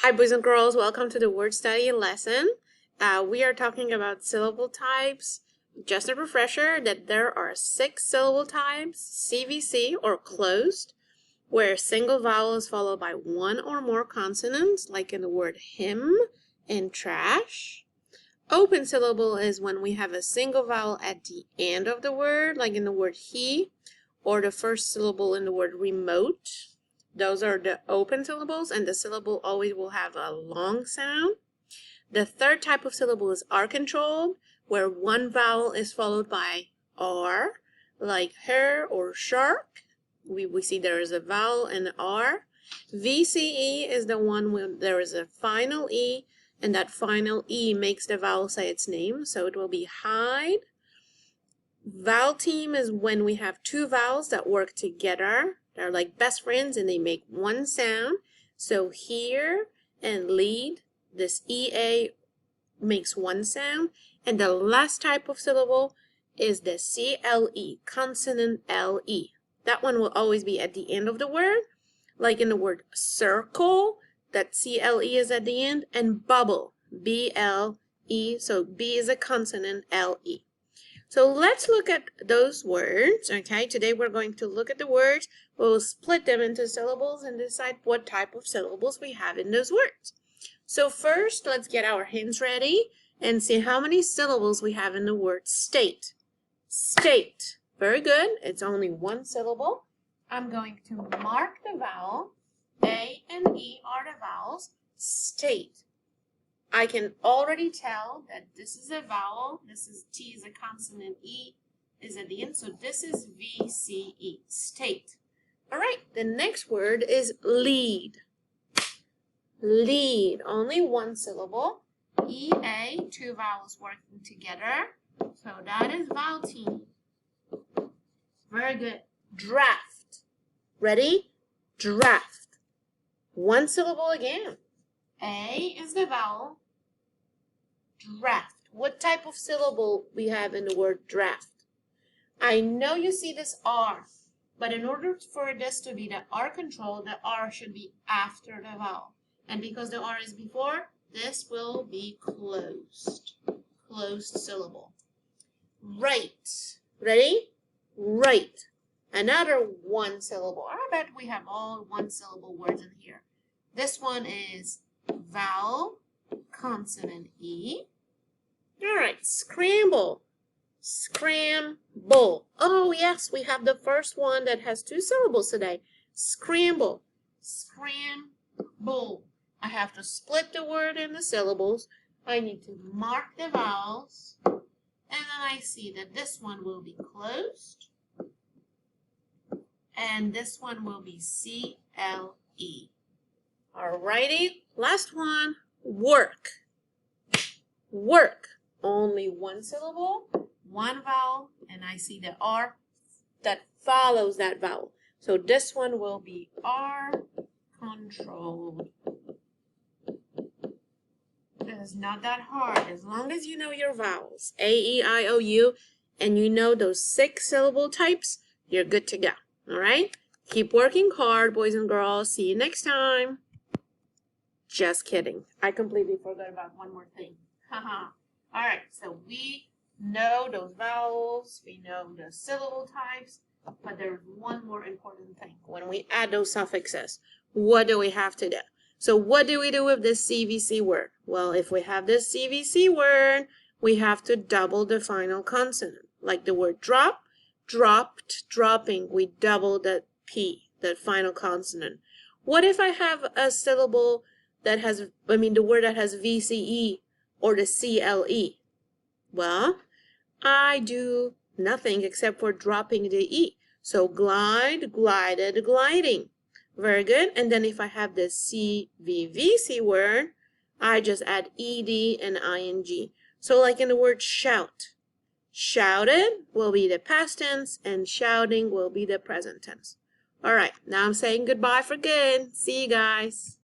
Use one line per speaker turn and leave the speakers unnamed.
Hi, boys and girls. Welcome to the word study lesson. We are talking about syllable types. Just a refresher that there are 6 syllable types, CVC or closed, where single vowel is followed by one or more consonants, like in the word hymn and trash. Open syllable is when we have a single vowel at the end of the word, like in the word he, or the first syllable in the word remote. Those are the open syllables, and the syllable always will have a long sound. The third type of syllable is R-controlled, where one vowel is followed by R, like her or shark. We see there is a vowel and an R. VCE is the one where there is a final E, and that final E makes the vowel say its name, so it will be hide. Vowel team is when we have 2 vowels that work together. They're like best friends and they make one sound. So here and lead, this EA makes one sound. And the last type of syllable is the CLE, consonant LE. That one will always be at the end of the word, like in the word circle, that CLE is at the end, and bubble, BLE. So B is a consonant, LE. So let's look at those words, okay? Today we're going to look at the words. We'll split them into syllables and decide what type of syllables we have in those words. So first, let's get our hands ready and see how many syllables we have in the word state. State. Very good. It's only one syllable. I'm going to mark the vowel. A and E are the vowels. State. I can already tell that this is a vowel, this is T is a consonant, E is at the end, so this is VCE, state. All right, the next word is lead. Lead, only one syllable. EA, 2 vowels working together, so that is vowel team. Very good. Draft. Ready? Draft. One syllable again. A is the vowel. Draft. What type of syllable we have in the word draft? I know you see this R, but in order for this to be the R control, the R should be after the vowel. And because the R is before, this will be closed. Closed syllable. Right. Ready? Right. Another one syllable. I bet we have all one syllable words in here. This one is vowel, consonant E. All right, scramble. Scramble. Oh, yes, we have the first one that has 2 syllables today. Scramble. Scramble. I have to split the word in the syllables. I need to mark the vowels. And then I see that this one will be closed. And this one will be CLE. Alrighty, last one, work. Work, only one syllable, one vowel, and I see the R that follows that vowel. So this one will be R controlled. It is not that hard. As long as you know your vowels, A, E, I, O, U, and you know those 6 syllable types, you're good to go. All right? Keep working hard, boys and girls. See you next time. Just kidding. I completely forgot about one more thing. Haha. All right, so we know those vowels, we know the syllable types, but there's one more important thing. When we add those suffixes, what do we have to do? So what do we do with this CVC word? Well, if we have this CVC word, we have to double the final consonant. Like the word drop, dropped, dropping, we double the P, the final consonant. What if I have a syllable that has, the word that has VCE or the CLE? Well, I do nothing except for dropping the E. So glide, glided, gliding. Very good. And then if I have the CVVC word, I just add ED and ING. So like in the word shout. Shouted will be the past tense and shouting will be the present tense. All right, now I'm saying goodbye for good. See you guys.